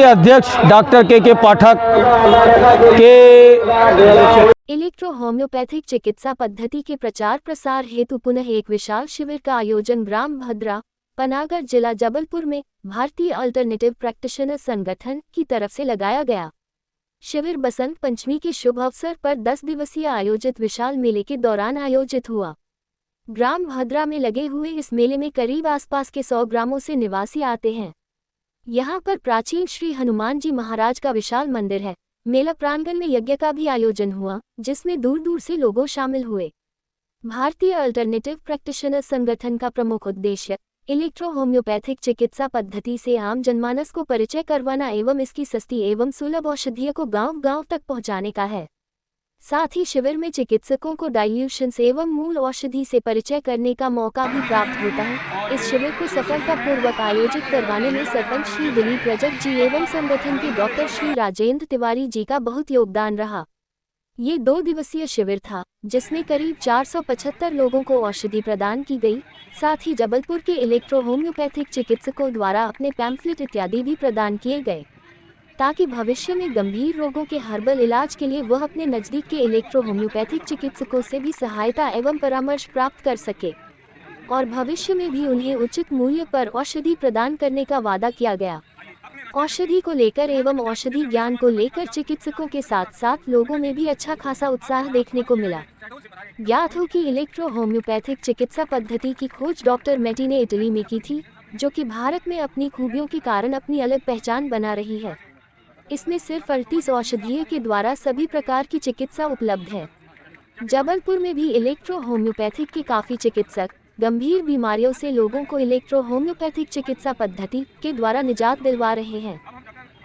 अध्यक्ष doctor K पाठक के electro homeopathic चिकित्सा पद्धति के प्रचार प्रसार हेतु पुनः एक विशाल शिविर का आयोजन ग्राम भद्रा, पनागर, जिला जबलपुर में भारतीय अल्टरनेटिव प्रैक्टिशनर संगठन की तरफ से लगाया गया। शिविर बसंत पंचमी के शुभ अवसर पर 10 दिवसीय आयोजित विशाल मेले के दौरान आयोजित हुआ। ग्राम भद्रा में लगे हुए इस मेले में करीब आसपास के 100 ग्रामों से निवासी आते हैं। यहाँ पर प्राचीन श्री हनुमान जी महाराज का विशाल मंदिर है। मेला प्रांगण में यज्ञ का भी आयोजन हुआ, जिसमें दूर दूर से लोगों शामिल हुए। भारतीय अल्टरनेटिव प्रैक्टिशनर संगठन का प्रमुख उद्देश्य इलेक्ट्रो होम्योपैथिक चिकित्सा पद्धति से आम जनमानस को परिचय करवाना एवं इसकी सस्ती एवं सुलभ औषधियों को गांव-गांव तक पहुंचाने का है। साथ ही शिविर में चिकित्सकों को डाइल्यूशन एवं मूल औषधि से परिचय करने का मौका भी प्राप्त होता है। इस शिविर को सफलतापूर्वक आयोजित करवाने में सरपंच श्री दिलीप रजक जी एवं संगठन के डॉक्टर श्री राजेंद्र तिवारी जी का बहुत योगदान रहा। ये 2 दिवसीय शिविर था, जिसमें करीब 475 लोगों को औषधि प्रदान की गई। साथ ही जबलपुर के इलेक्ट्रो होम्योपैथिक चिकित्सकों द्वारा अपने पैम्फलेट इत्यादि भी प्रदान किए गए, ताकि भविष्य में गंभीर रोगों के हर्बल इलाज के लिए वह अपने नज़दीक के इलेक्ट्रो होम्योपैथिक चिकित्सकों से भी सहायता एवं परामर्श प्राप्त कर सके और भविष्य में भी उन्हें उचित मूल्य पर औषधि प्रदान करने का वादा किया गया। औषधि को लेकर एवं औषधि ज्ञान को लेकर चिकित्सकों के साथ साथ लोगों में भी अच्छा खासा उत्साह देखने को मिला। ज्ञात हो कि इलेक्ट्रो होम्योपैथिक चिकित्सा पद्धति की खोज डॉक्टर मेटी ने इटली में की थी, जो कि भारत में अपनी खूबियों के कारण अपनी अलग पहचान बना रही है। इसमें सिर्फ 38 औषधियों के द्वारा सभी प्रकार की चिकित्सा उपलब्ध है। जबलपुर में भी इलेक्ट्रो होम्योपैथिक के काफ़ी चिकित्सक गंभीर बीमारियों से लोगों को इलेक्ट्रो होम्योपैथिक चिकित्सा पद्धति के द्वारा निजात दिलवा रहे हैं।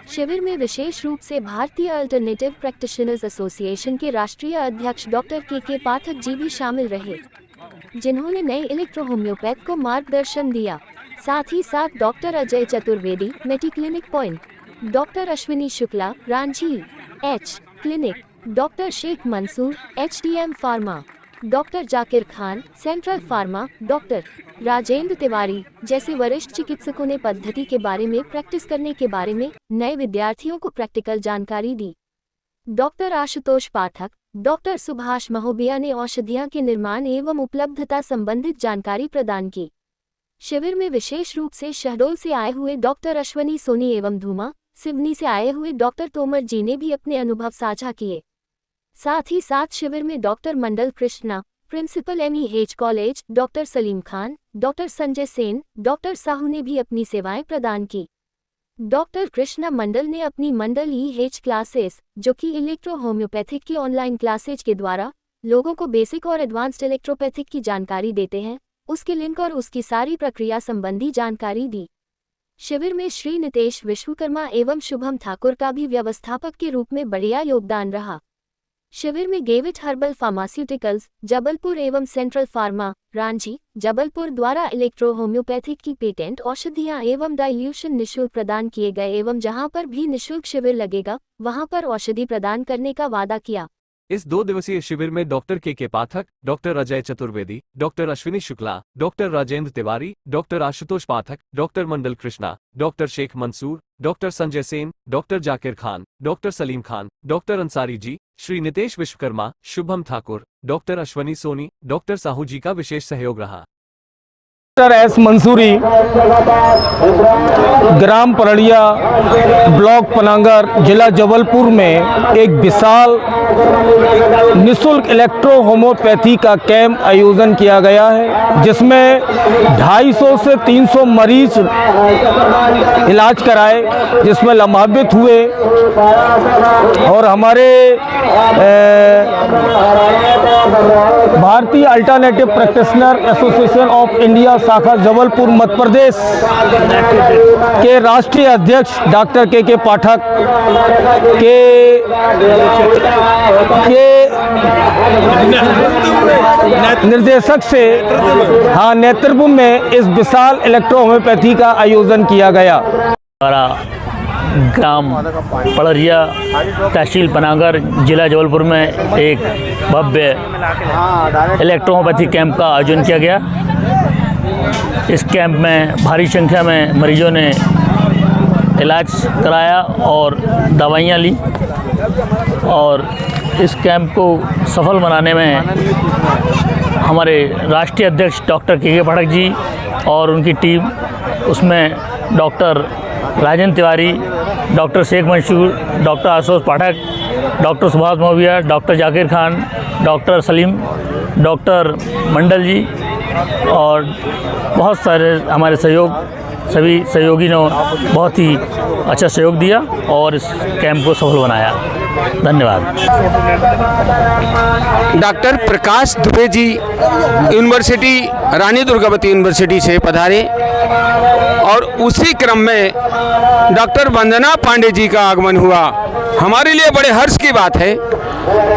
शिविर में विशेष रूप से भारतीय अल्टरनेटिव प्रैक्टिशनर्स एसोसिएशन के राष्ट्रीय अध्यक्ष डॉक्टर के पाठक जी भी शामिल रहे, जिन्होंने नए इलेक्ट्रो होम्योपैथ को मार्गदर्शन दिया। साथ ही साथ डॉक्टर अजय चतुर्वेदी, मेटी clinic point, doctor Ashwini Shukla, Ranchi H clinic, doctor Sheikh Mansoor, HDM pharma, doctor Zakir Khan, central pharma, doctor Rajendra Tiwari जैसे वरिष्ठ चिकित्सकों ने पद्धति के बारे में, प्रैक्टिस करने के बारे में नए विद्यार्थियों को प्रैक्टिकल जानकारी दी। डॉक्टर आशुतोष पाठक, डॉक्टर सुभाष महोबिया ने औषधियों के निर्माण एवं उपलब्धता संबंधित जानकारी प्रदान की। शिविर में विशेष रूप से शहडोल से आए हुए डॉक्टर अश्विनी सोनी एवं धूमा सिवनी से आए हुए डॉक्टर तोमर जी ने भी अपने अनुभव साझा किए। साथ ही साथ शिविर में doctor Mandal Krishna, principal MEH college, doctor Salim Khan, doctor Sanjay Sen, doctor Sahu ने भी अपनी सेवाएं प्रदान की। डॉक्टर कृष्णा मंडल ने अपनी मंडल EH क्लासेस, जो कि इलेक्ट्रो होम्योपैथिक की ऑनलाइन क्लासेज के द्वारा लोगों को बेसिक और एडवांस्ड इलेक्ट्रोपैथिक की जानकारी देते हैं, उसके लिंक और उसकी सारी प्रक्रिया संबंधी जानकारी दी। शिविर में श्री नितेश विश्वकर्मा एवं शुभम ठाकुर का भी व्यवस्थापक के रूप में बढ़िया योगदान रहा। शिविर में गेविट हर्बल फार्मास्यूटिकल्स जबलपुर एवं सेंट्रल फार्मा रांची जबलपुर द्वारा इलेक्ट्रो होम्योपैथिक की पेटेंट औषधियां एवं डाइल्यूशन निःशुल्क प्रदान किए गए एवं जहां पर भी निःशुल्क शिविर लगेगा वहां पर औषधि प्रदान करने का वादा किया। इस 2 दिवसीय शिविर में doctor K Pathak, doctor Ajay Chaturvedi, doctor Ashwini Shukla, doctor Rajendra Tiwari, doctor Ashutosh Pathak, doctor Mandal Krishna, doctor Sheikh Mansoor, doctor Sanjay Sen, doctor Zakir Khan, doctor Salim Khan, doctor Ansari ji, Shri Nitesh Vishwakarma, Shubham Thakur, doctor Ashwini Soni, doctor Sahu ji का विशेष सहयोग रहा। डॉक्टर S मंसूरी, ग्राम परड़िया, ब्लॉक पनागर, जिला जबलपुर में एक विशाल निःशुल्क इलेक्ट्रो होम्योपैथी का कैंप आयोजन किया गया है, जिसमें 250 से 300 मरीज इलाज कराए, जिसमें लाभान्वित हुए। और हमारे भारतीय alternative practitioner association of India शाखा जबलपुर मध्य प्रदेश के राष्ट्रीय अध्यक्ष डॉक्टर के पाठक के निर्देशक से नेतृत्व में इस विशाल इलेक्ट्रो होम्योपैथी का आयोजन किया गया। ग्राम पड़रिया, तहसील पनागर, जिला जबलपुर में एक भव्य इलेक्ट्रो होम्योपैथी कैंप का आयोजन किया गया। इस कैंप में भारी संख्या में मरीजों ने इलाज कराया और दवाइयाँ ली। और इस कैंप को सफल बनाने में हमारे राष्ट्रीय अध्यक्ष डॉक्टर के पाठक जी और उनकी टीम, उसमें doctor Rajendra Tiwari, doctor Sheikh Mansoor, doctor Ashutosh Pathak, doctor Subhash Maurya, doctor Zakir Khan, doctor Salim, doctor Mandal ji और बहुत सारे हमारे सभी सहयोगी ने बहुत ही अच्छा सहयोग दिया और इस कैंप को सफल बनाया। धन्यवाद। डॉक्टर प्रकाश दुबे जी यूनिवर्सिटी रानी दुर्गावती यूनिवर्सिटी से पधारे और उसी क्रम में डॉक्टर वंदना पांडे जी का आगमन हुआ। हमारे लिए बड़े हर्ष की बात है,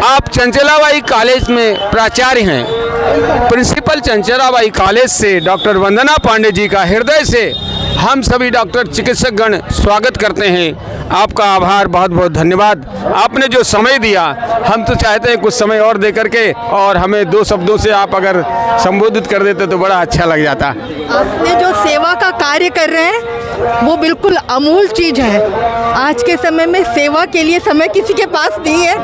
आप चंचलाबाई कॉलेज में प्राचार्य हैं। प्रिंसिपल चंचलाबाई कॉलेज से डॉक्टर वंदना पांडे जी का हृदय से हम सभी डॉक्टर चिकित्सक गण स्वागत करते हैं। आपका आभार, बहुत बहुत धन्यवाद। आपने जो समय दिया, हम तो चाहते हैं कुछ समय और दे करके और हमें 2 शब्दों से आप अगर संबोधित कर देते तो बड़ा अच्छा लग जाता। आपने जो सेवा का कार्य कर रहे हैं वो बिल्कुल अमूल चीज़ है। आज के समय में सेवा के लिए समय किसी के पास नहीं है,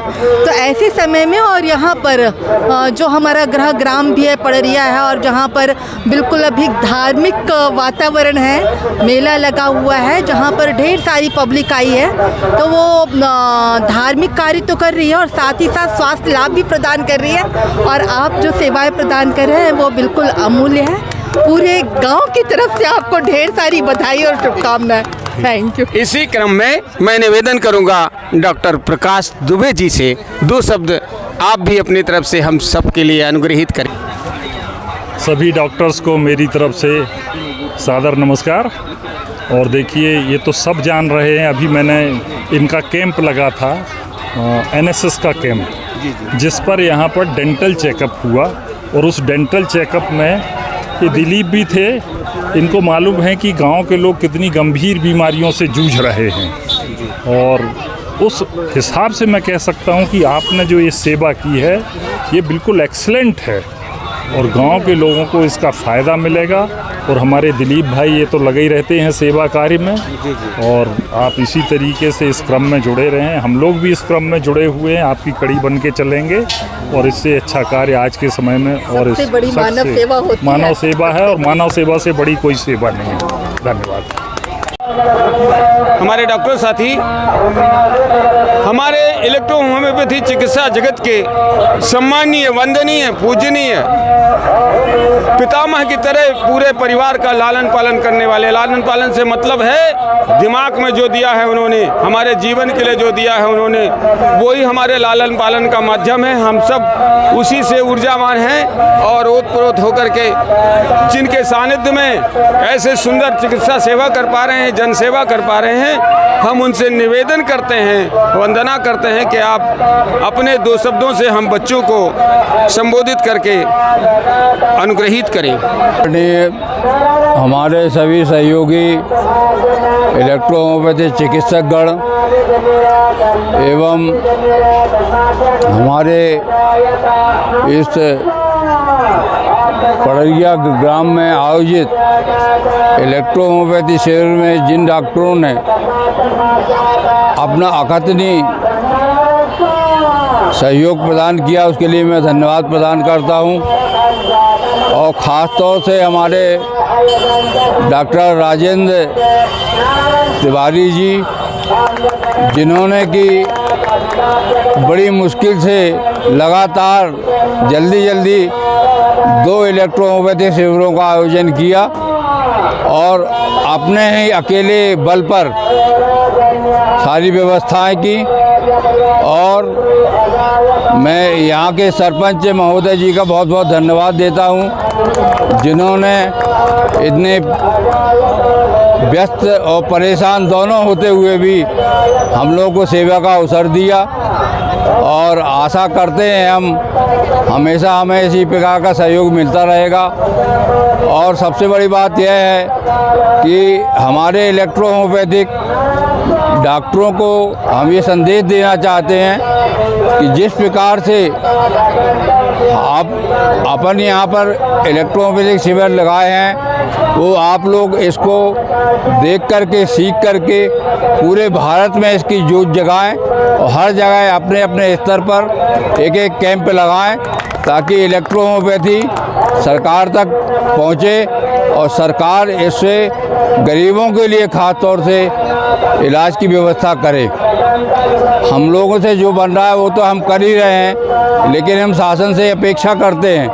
तो ऐसे समय में और यहाँ पर जो हमारा गृह ग्राम भी है पड़रिया है और जहाँ पर बिल्कुल अभी धार्मिक वातावरण है, मेला लगा हुआ है जहाँ पर ढेर सारी पब्लिक आई है, तो वो धार्मिक कार्य तो कर रही है और साथ ही साथ स्वास्थ्य लाभ भी प्रदान कर रही है। और आप जो सेवाएं प्रदान कर रहे हैं वो बिल्कुल अमूल्य है। पूरे गांव की तरफ से आपको ढेर सारी बधाई और शुभकामनाएं। Thank you. इसी क्रम में मैं निवेदन करूंगा डॉक्टर प्रकाश दुबे जी से 2 शब्द आप भी अपनी तरफ से हम सब के लिए अनुग्रहित करें। सभी डॉक्टर्स को मेरी तरफ से सादर नमस्कार। और देखिए, ये तो सब जान रहे हैं, अभी मैंने इनका कैंप लगा था, एनएसएस का कैंप, जिस पर यहाँ पर डेंटल चेकअप हुआ। और उस डेंटल चेकअप में ये दिलीप भी थे। इनको मालूम है कि गांव के लोग कितनी गंभीर बीमारियों से जूझ रहे हैं, और उस हिसाब से मैं कह सकता हूं कि आपने जो ये सेवा की है ये बिल्कुल एक्सीलेंट है और गांव के लोगों को इसका फ़ायदा मिलेगा। और हमारे दिलीप भाई ये तो लगे ही रहते हैं सेवा कार्य में, और आप इसी तरीके से इस क्रम में जुड़े रहें। हम लोग भी इस क्रम में जुड़े हुए हैं, आपकी कड़ी बन के चलेंगे और इससे अच्छा कार्य आज के समय में और सबसे बड़ी मानव सेवा होती है। मानव सेवा है और मानव सेवा से बड़ी कोई सेवा नहीं है। धन्यवाद। हमारे डॉक्टर साथी हमारे इलेक्ट्रो होम्योपैथी चिकित्सा जगत के सम्मानीय, वंदनीय, पूजनीय पितामह की तरह पूरे परिवार का लालन पालन करने वाले। लालन पालन से मतलब है दिमाग में जो दिया है उन्होंने, हमारे जीवन के लिए जो दिया है उन्होंने, वही हमारे लालन पालन का माध्यम है। हम सब उसी से ऊर्जावान हैं और ओतप्रोत होकर के जिनके सानिध्य में ऐसे सुंदर चिकित्सा सेवा कर पा रहे हैं, जन सेवा कर पा रहे हैं, हम उनसे निवेदन करते हैं, वंदना करते हैं कि आप अपने 2 शब्दों से हम बच्चों को संबोधित करके अनुग्रहित करें। हमारे सभी सहयोगी इलेक्ट्रो होम्योपैथी चिकित्सक गण एवं हमारे इस पड़रिया ग्राम में आयोजित इलेक्ट्रो होम्योपैथी शिविर में जिन डॉक्टरों ने अपना अकथनीय सहयोग प्रदान किया, उसके लिए मैं धन्यवाद प्रदान करता हूं। और ख़ास तौर से हमारे डॉक्टर राजेंद्र तिवारी जी, जिन्होंने कि बड़ी मुश्किल से लगातार जल्दी 2 इलेक्ट्रो होम्योपैथी शिविरों का आयोजन किया और अपने ही अकेले बल पर सारी व्यवस्थाएं की। और मैं यहाँ के सरपंच महोदय जी का बहुत बहुत धन्यवाद देता हूँ, जिन्होंने इतने व्यस्त और परेशान दोनों होते हुए भी हम लोगों को सेवा का अवसर दिया। और आशा करते हैं हम हमेशा हमें इसी प्रकार का सहयोग मिलता रहेगा। और सबसे बड़ी बात यह है कि हमारे इलेक्ट्रो होम्योपैथिक डॉक्टरों को हम ये संदेश देना चाहते हैं कि जिस प्रकार से आप अपन यहाँ पर इलेक्ट्रोपैथिक शिविर लगाए हैं, वो आप लोग इसको देख करके सीख करके पूरे भारत में इसकी जोत जगाएं और हर जगह अपने अपने स्तर पर एक एक कैंप लगाएं ताकि इलेक्ट्रोपैथी सरकार तक पहुँचे और सरकार इससे गरीबों के लिए ख़ास तौर से इलाज की व्यवस्था करे। हम लोगों से जो बन रहा है वो तो हम कर ही रहे हैं, लेकिन हम शासन से अपेक्षा करते हैं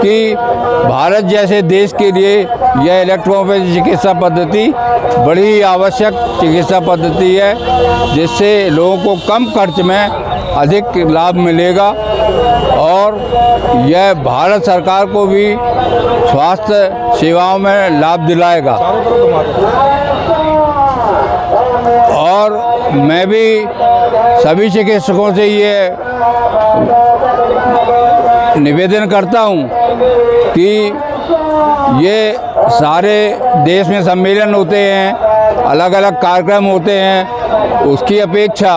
कि भारत जैसे देश के लिए यह इलेक्ट्रोपैथी चिकित्सा पद्धति बड़ी आवश्यक चिकित्सा पद्धति है, जिससे लोगों को कम खर्च में अधिक लाभ मिलेगा और यह भारत सरकार को भी स्वास्थ्य सेवाओं में लाभ दिलाएगा। और मैं भी सभी चिकित्सकों से ये निवेदन करता हूँ कि ये सारे देश में सम्मेलन होते हैं, अलग अलग कार्यक्रम होते हैं, उसकी अपेक्षा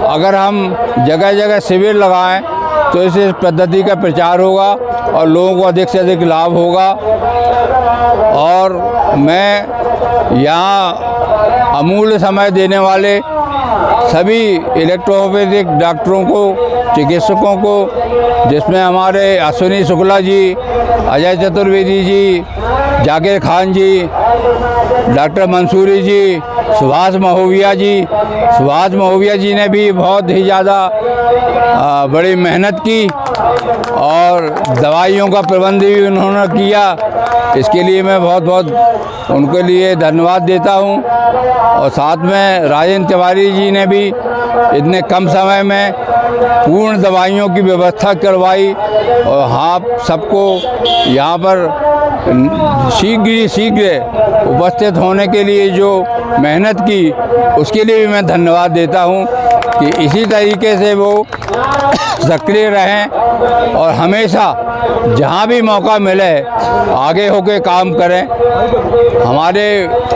अगर हम जगह जगह शिविर लगाएं तो इस पद्धति का प्रचार होगा और लोगों को अधिक से अधिक लाभ होगा। और मैं यहाँ अमूल्य समय देने वाले सभी इलेक्ट्रोपैथिक डॉक्टरों को, चिकित्सकों को, जिसमें हमारे अश्विनी शुक्ला जी, अजय चतुर्वेदी जी, जाकिर खान जी, डॉक्टर मंसूरी जी, सुभाष महोबिया जी ने भी बहुत ही ज़्यादा बड़ी मेहनत की और दवाइयों का प्रबंध भी उन्होंने किया। इसके लिए मैं बहुत बहुत उनके लिए धन्यवाद देता हूं। और साथ में राजेंद्र तिवारी जी ने भी इतने कम समय में पूर्ण दवाइयों की व्यवस्था करवाई और आप सबको यहाँ पर शीघ्र उपस्थित होने के लिए जो मेहनत की, उसके लिए भी मैं धन्यवाद देता हूँ कि इसी तरीके से वो सक्रिय रहें और हमेशा जहाँ भी मौका मिले आगे होके काम करें।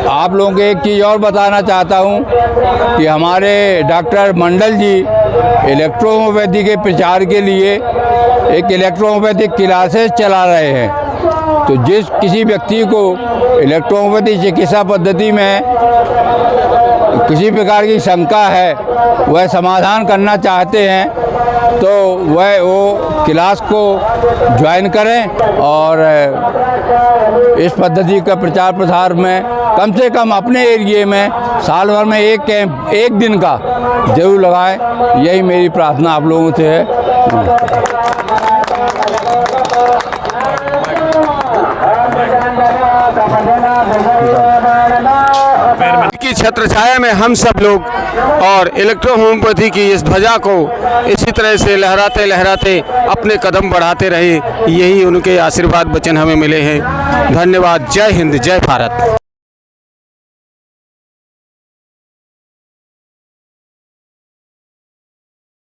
आप लोगों को एक चीज़ और बताना चाहता हूँ कि हमारे डॉक्टर मंडल जी इलेक्ट्रोपैथी के प्रचार के लिए एक इलेक्ट्रोपैथिक क्लासेस चला रहे हैं। तो जिस किसी व्यक्ति को इलेक्ट्रोपैथी चिकित्सा पद्धति में किसी प्रकार की शंका है, वह समाधान करना चाहते हैं, तो वह वो क्लास को ज्वाइन करें और इस पद्धति का प्रचार प्रसार में कम से कम अपने एरिए में साल भर में एक कैंप, एक दिन का जरूर लगाएं। यही मेरी प्रार्थना आप लोगों से है। की छत्र छाया में हम सब लोग और इलेक्ट्रो होम्योपैथी की इस ध्वजा को इसी तरह से लहराते लहराते अपने कदम बढ़ाते रहे, यही उनके आशीर्वाद वचन हमें मिले हैं। धन्यवाद। जय हिंद, जय भारत।